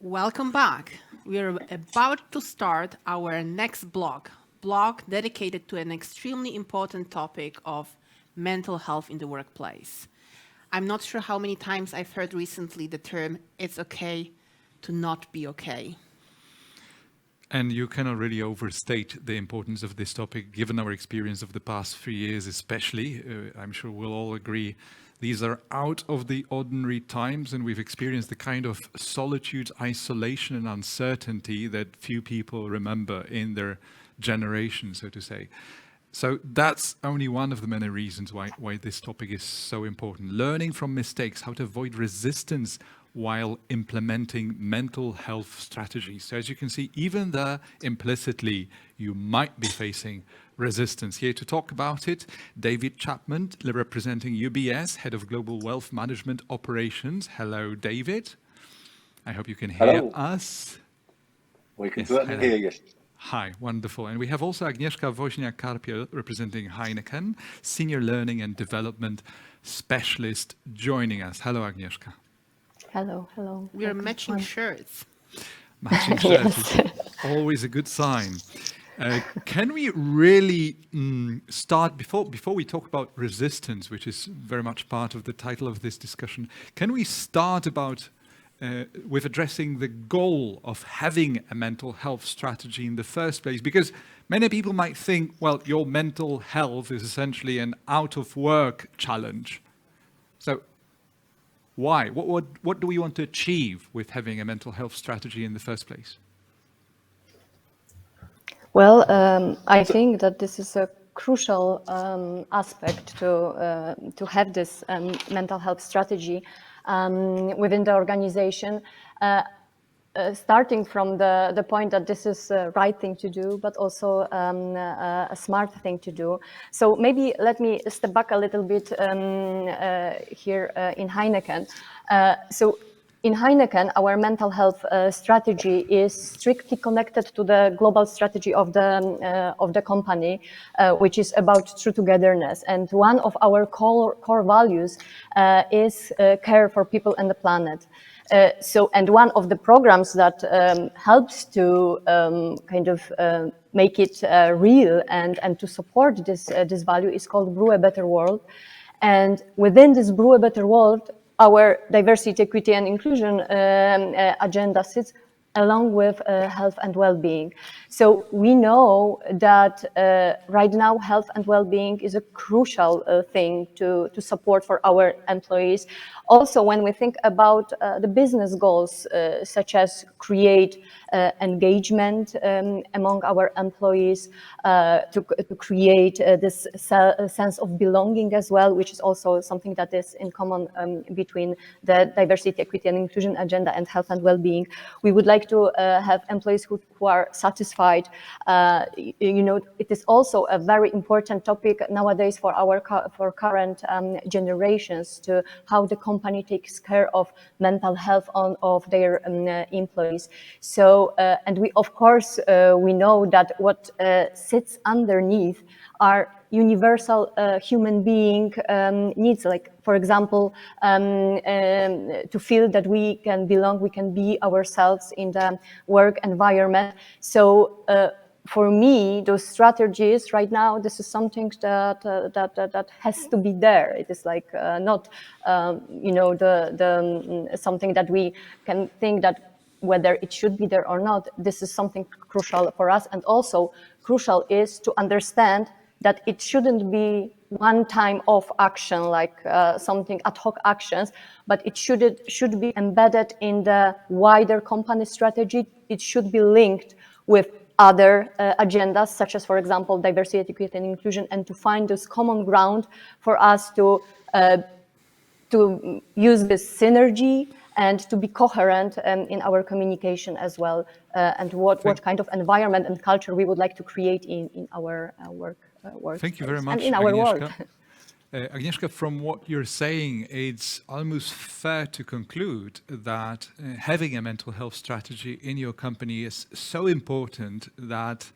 Welcome back. We are about to start our next blog dedicated to an extremely important topic of mental health in the workplace. I'm not sure how many times I've heard recently the term, it's okay to not be okay. And you cannot really overstate the importance of this topic, given our experience of the past 3 years especially. I'm sure we'll all agree these are out of the ordinary times, and we've experienced the kind of solitude, isolation, and uncertainty that few people remember in their generation, so to say. So that's only one of the many reasons why this topic is so important. Learning from mistakes, how to avoid resistance while implementing mental health strategies. So as you can see, even there, implicitly, you might be facing resistance. Here to talk about it, David Chapman, representing UBS, Head of Global Wealth Management Operations. Hello, David. I hope you can hear us. We can certainly hear you. Hi, wonderful. And we have also Agnieszka Woźniak-Karpiel, representing HEINEKEN, Senior Learning and Development Specialist, joining us. Hello, Agnieszka. Hello. We are matching shirts. Matching shirts is always a good sign. Can we really start, before we talk about resistance, which is very much part of the title of this discussion, can we start with addressing the goal of having a mental health strategy in the first place? Because many people might think, well, your mental health is essentially an out-of-work challenge. So why? What do we want to achieve with having a mental health strategy in the first place? Well, I think that this is a crucial aspect to have this mental health strategy within the organization, starting from the point that this is the right thing to do, but also a smart thing to do. So maybe let me step back a little bit here in HEINEKEN. So in HEINEKEN, our mental health strategy is strictly connected to the global strategy of the company, which is about true togetherness. And one of our core values is care for people and the planet. And one of the programs that helps to make it real and to support this value is called Brew a Better World. And within this Brew a Better World, our diversity, equity, and inclusion agenda sits along with health and well-being. So we know that right now health and well-being is a crucial thing to support for our employees. Also, when we think about the business goals, such as create engagement among our employees, to create this sense of belonging as well, which is also something that is in common between the diversity, equity, and inclusion agenda and health and well-being. We would like to have employees who are satisfied. It is also a very important topic nowadays for current generations, to how the company takes care of mental health of their employees. So, and we, of course, we know that what sits underneath are universal human being needs, like, for example, to feel that we can belong, we can be ourselves in the work environment. So for me, those strategies right now, this is something that has to be there. It is like not, something that we can think that whether it should be there or not. This is something crucial for us, and also crucial is to understand that it shouldn't be one time off action, like something ad hoc actions, but it should be embedded in the wider company strategy. It should be linked with other agendas, such as, for example, diversity, equity, and inclusion, and to find this common ground for us to use this synergy and to be coherent in our communication as well, and what kind of environment and culture we would like to create in our work. Thank you very much, and in our Agnieszka. world. Agnieszka, from what you're saying, it's almost fair to conclude that having a mental health strategy in your company is so important that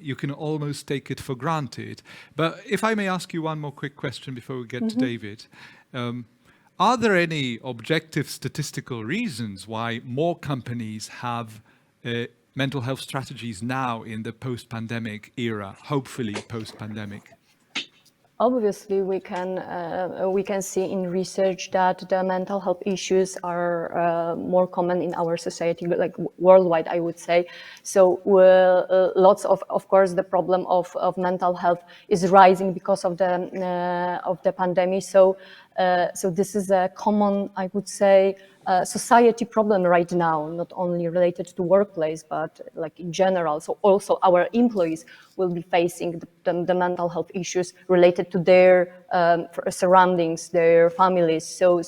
you can almost take it for granted. But if I may ask you one more quick question before we get to David. Are there any objective statistical reasons why more companies have mental health strategies now in the post-pandemic era, hopefully post-pandemic? Obviously, we can see in research that the mental health issues are more common in our society, like worldwide, I would say. So lots of course, the problem of mental health is rising because of the pandemic. So this is a common, I would say, society problem right now, not only related to workplace, but like in general. So also our employees will be facing the mental health issues related to their surroundings, their families. So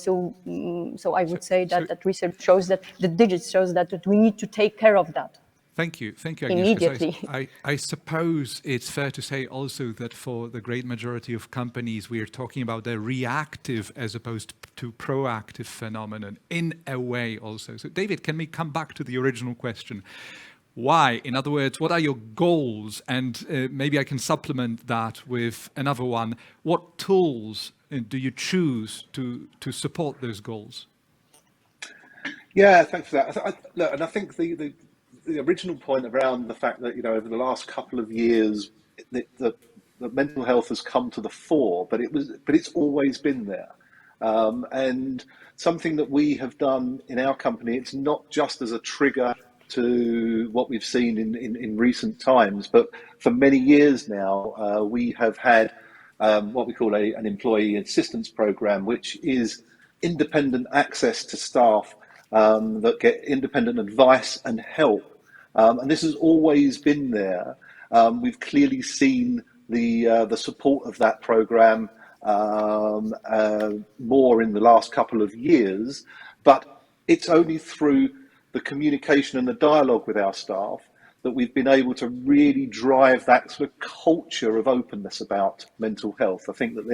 I would say that research shows that the digits shows that we need to take care of that. Thank you, Agnieszka. Immediately. So I suppose it's fair to say also that for the great majority of companies, we are talking about a reactive as opposed to proactive phenomenon in a way also. So David, can we come back to the original question? Why? In other words, what are your goals? And maybe I can supplement that with another one. What tools do you choose to support those goals? Yeah, thanks for that. Look, and I think the original point around the fact that, over the last couple of years, the mental health has come to the fore, but it's always been there. And something that we have done in our company, it's not just as a trigger to what we've seen in recent times, but for many years now, we have had what we call an employee assistance program, which is independent access to staff that get independent advice and help. And this has always been there. We've clearly seen the support of that program more in the last couple of years, but it's only through the communication and the dialogue with our staff that we've been able to really drive that sort of culture of openness about mental health. I think that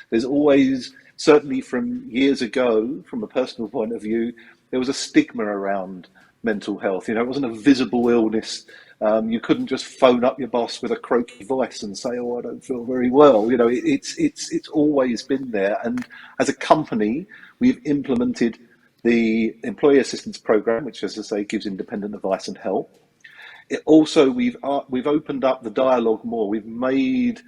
there's always, certainly from years ago, from a personal point of view, there was a stigma around mental health. It wasn't a visible illness. You couldn't just phone up your boss with a croaky voice and say, "Oh, I don't feel very well." It's always been there. And as a company, we've implemented the employee assistance program, which, as I say, gives independent advice and help. We've opened up the dialogue more. We've made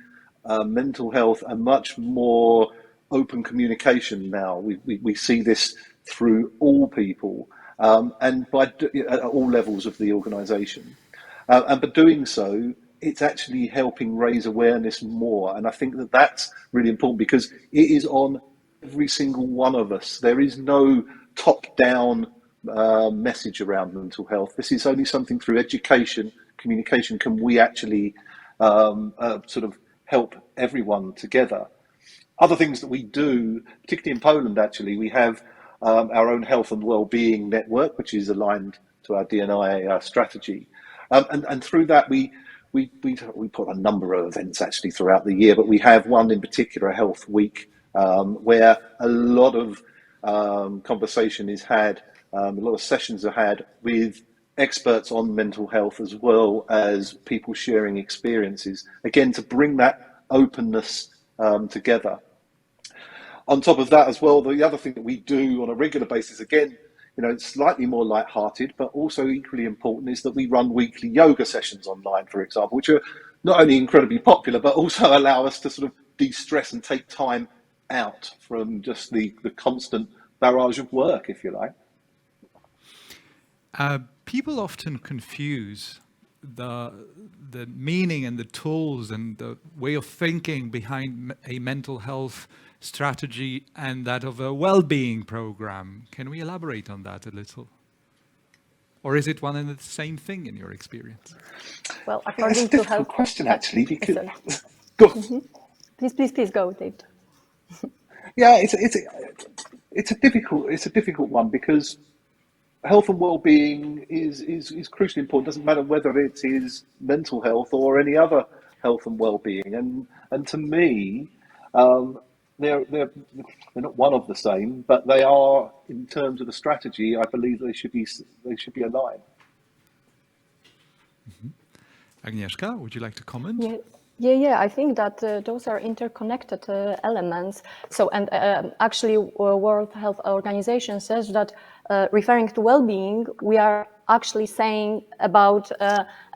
mental health a much more open communication now. We see this through all people and at all levels of the organisation. And by doing so, it's actually helping raise awareness more. And I think that that's really important because it is on every single one of us. There is no top-down message around mental health. This is only something through education, communication, can we actually sort of help everyone together. Other things that we do, particularly in Poland, actually, we have our own health and well-being network, which is aligned to our D&I strategy. And through that, we put a number of events actually throughout the year, but we have one in particular, a health week, where a lot of conversation is had, a lot of sessions are had with experts on mental health as well as people sharing experiences, again, to bring that openness together. On top of that as well, the other thing that we do on a regular basis, again, it's slightly more light-hearted, but also equally important, is that we run weekly yoga sessions online, for example, which are not only incredibly popular, but also allow us to sort of de-stress and take time out from just the constant barrage of work, if you like. People often confuse the meaning and the tools and the way of thinking behind a mental health strategy and that of a well-being program. Can we elaborate on that a little? Or is it one and the same thing in your experience? Well, according it's a to difficult health question, actually, because go. Please go, David. Yeah, it's a difficult one because health and well-being is crucially important. It doesn't matter whether it is mental health or any other health and well-being. And to me, they're not one of the same, but they are, in terms of the strategy, I believe they should be aligned. Agnieszka, would you like to comment? Yeah, I think that those are interconnected elements. So, and actually, World Health Organization says that referring to well-being, we are actually saying about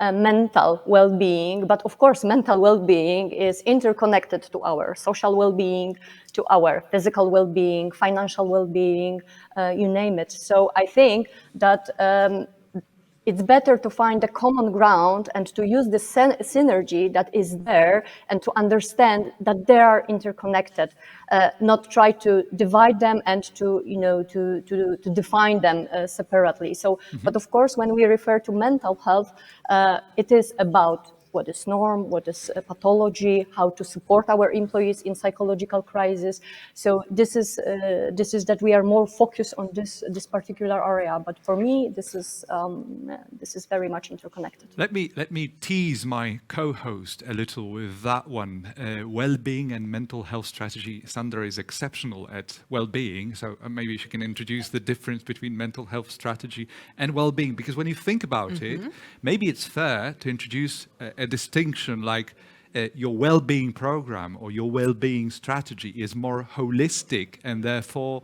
mental well-being. But of course, mental well-being is interconnected to our social well-being, to our physical well-being, financial well-being, you name it. So I think that it's better to find a common ground and to use the synergy that is there and to understand that they are interconnected, not try to divide them and to, to define them separately. So, but of course, when we refer to mental health, it is about what is norm, what is pathology, how to support our employees in psychological crisis. So this is that we are more focused on this particular area. But for me, this is very much interconnected. Let me tease my co-host a little with that one. Well-being and mental health strategy. Sandra is exceptional at well-being, so maybe she can introduce the difference between mental health strategy and well-being. Because when you think about it, maybe it's fair to introduce a distinction like your well-being program or your well-being strategy is more holistic and therefore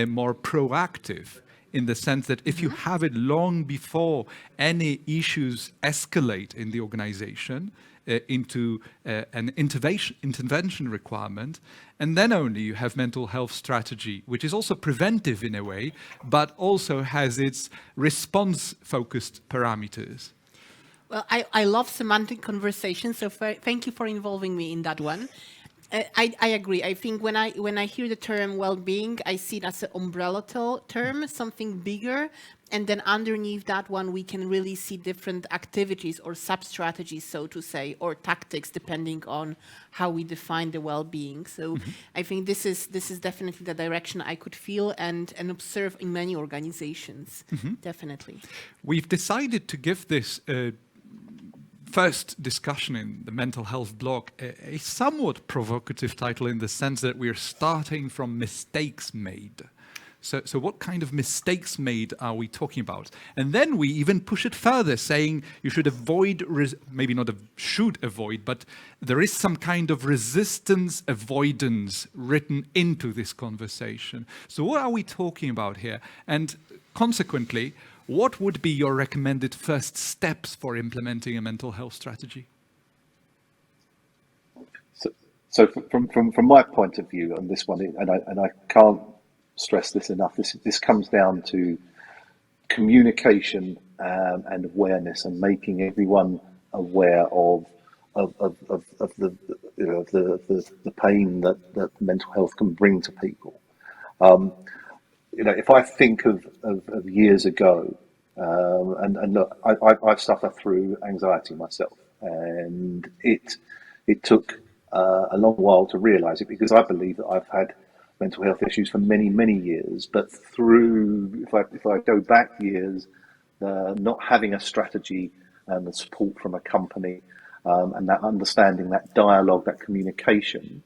more proactive, in the sense that if you have it long before any issues escalate in the organization into an intervention requirement, and then only you have mental health strategy, which is also preventive in a way, but also has its response-focused parameters. Well, I love semantic conversations, so thank you for involving me in that one. I agree. I think when I hear the term well-being, I see it as an umbrella term, something bigger, and then underneath that one, we can really see different activities or sub-strategies, so to say, or tactics, depending on how we define the well-being. So I think this is definitely the direction I could feel and observe in many organizations. Definitely. We've decided to give this first discussion in the mental health blog a somewhat provocative title, in the sense that we're starting from mistakes made. So what kind of mistakes made are we talking about? And then we even push it further, saying you should avoid, maybe not should avoid, but there is some kind of resistance avoidance written into this conversation. So what are we talking about here? And consequently, what would be your recommended first steps for implementing a mental health strategy? So from my point of view on this one, and I can't stress this enough, this comes down to communication and awareness, and making everyone aware of the pain that mental health can bring to people. If I think of years ago, and look, I've suffered through anxiety myself, and it took a long while to realise it, because I believe that I've had mental health issues for many years. But through, if I go back years, not having a strategy and the support from a company, and that understanding, that dialogue, that communication,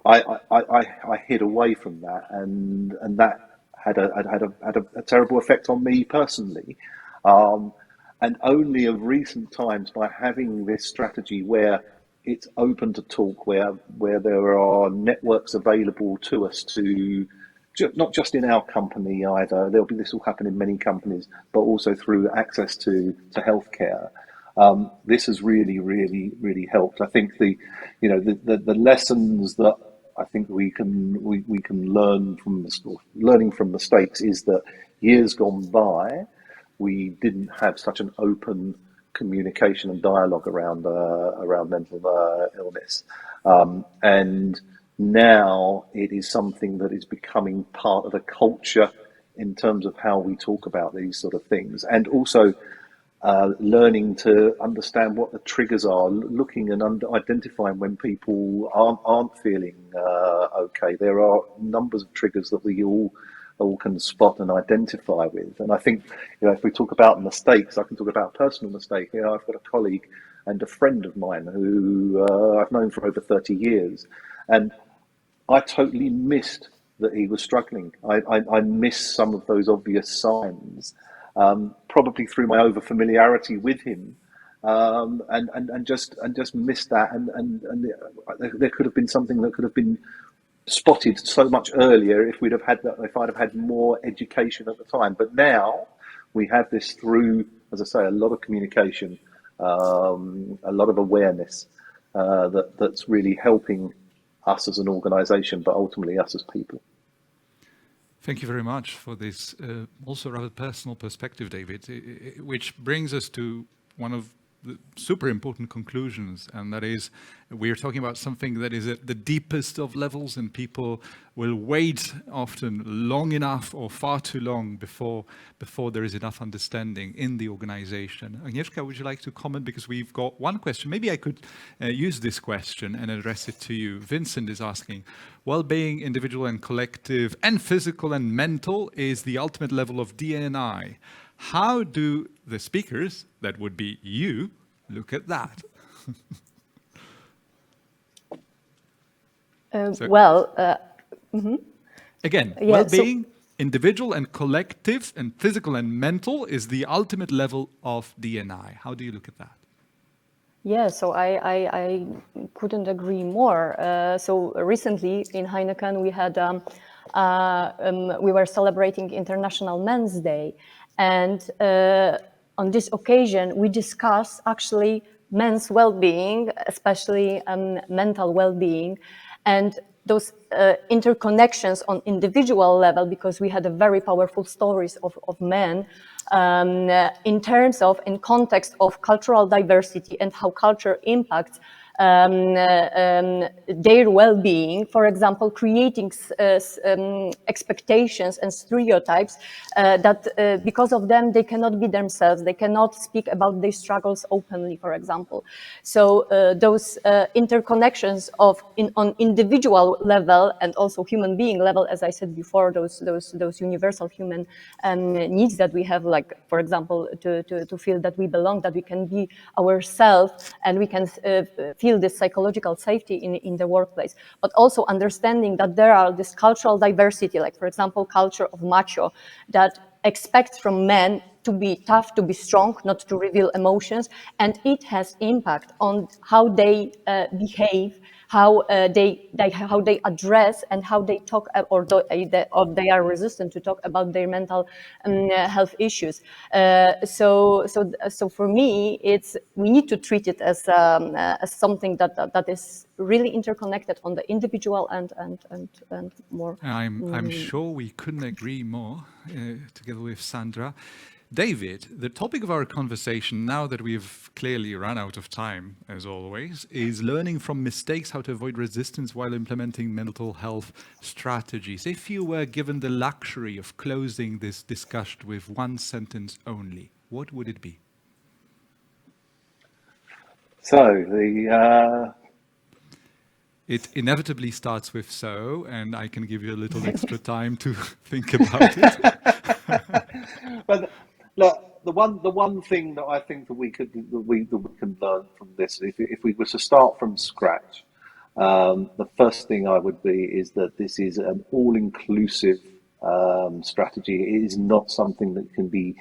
I hid away from that, and that had a terrible effect on me personally. And only of recent times, by having this strategy where it's open to talk, where there are networks available to us to, not just in our company either, this will happen in many companies, but also through access to healthcare. This has really helped. I think the lessons that I think we can learn from learning from mistakes is that years gone by, we didn't have such an open communication and dialogue around mental illness, and now it is something that is becoming part of a culture in terms of how we talk about these sort of things, and also learning to understand what the triggers are, looking and identifying when people aren't feeling okay. There are numbers of triggers that we all can spot and identify with. And I think, if we talk about mistakes, I can talk about personal mistake. I've got a colleague and a friend of mine who I've known for over 30 years, and I totally missed that he was struggling. I missed some of those obvious signs, probably through my over familiarity with him, and just missed that, and there could have been something that could have been spotted so much earlier if I'd have had more education at the time. But now we have this through, as I say, a lot of communication, a lot of awareness that's really helping us as an organisation, but ultimately us as people. Thank you very much for this also rather personal perspective, David, which brings us to one of the super important conclusions, and that is we're talking about something that is at the deepest of levels, and people will wait often long enough or far too long before there is enough understanding in the organization. Agnieszka, would you like to comment? Because we've got one question. Maybe I could use this question and address it to you. Vincent is asking, well-being, individual and collective, and physical and mental is the ultimate level of DNI. How do the speakers, that would be you, look at that? Again, Yeah, well-being, individual and collective, and physical and mental is the ultimate level of DNI. How do you look at that? Yeah, so I couldn't agree more. So recently in Heineken we had we were celebrating International Men's Day, and on this occasion we discussed actually men's well-being, especially mental well-being, and those interconnections on individual level, because we had a very powerful stories of men in terms of, in context of cultural diversity and how culture impacts their well-being. For example, creating expectations and stereotypes that because of them they cannot be themselves, they cannot speak about their struggles openly, for example. So those interconnections on individual level and also human being level, as I said before, those universal human needs that we have, like for example to feel that we belong, that we can be ourselves, and we can feel this psychological safety in the workplace, but also understanding that there are this cultural diversity, like for example culture of macho, that expects from men to be tough, to be strong, not to reveal emotions, and it has impact on how they behave, how they address, and how they talk, or they are resistant to talk about their mental health issues. So for me, we need to treat it as something that is really interconnected on the individual and more. I'm sure we couldn't agree more, together with Sandra. David, the topic of our conversation, now that we've clearly run out of time, as always, is learning from mistakes, how to avoid resistance while implementing mental health strategies. If you were given the luxury of closing this discussion with one sentence only, what would it be? So It inevitably starts with so, and I can give you a little extra time to think about it. But look, the one thing that I think that we can learn from this, if we were to start from scratch, the first thing I would be is that this is an all-inclusive strategy. It is not something that can be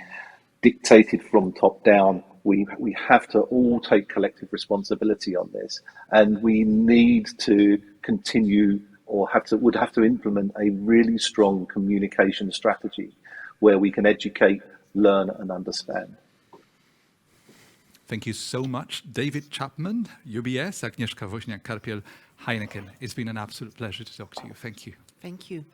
dictated from top down. We have to all take collective responsibility on this, and we need to continue, or would have to implement a really strong communication strategy where we can educate, learn, and understand. Thank you so much, David Chapman, UBS, Agnieszka Woźniak-Karpiel, Heineken. It's been an absolute pleasure to talk to you. Thank you. Thank you.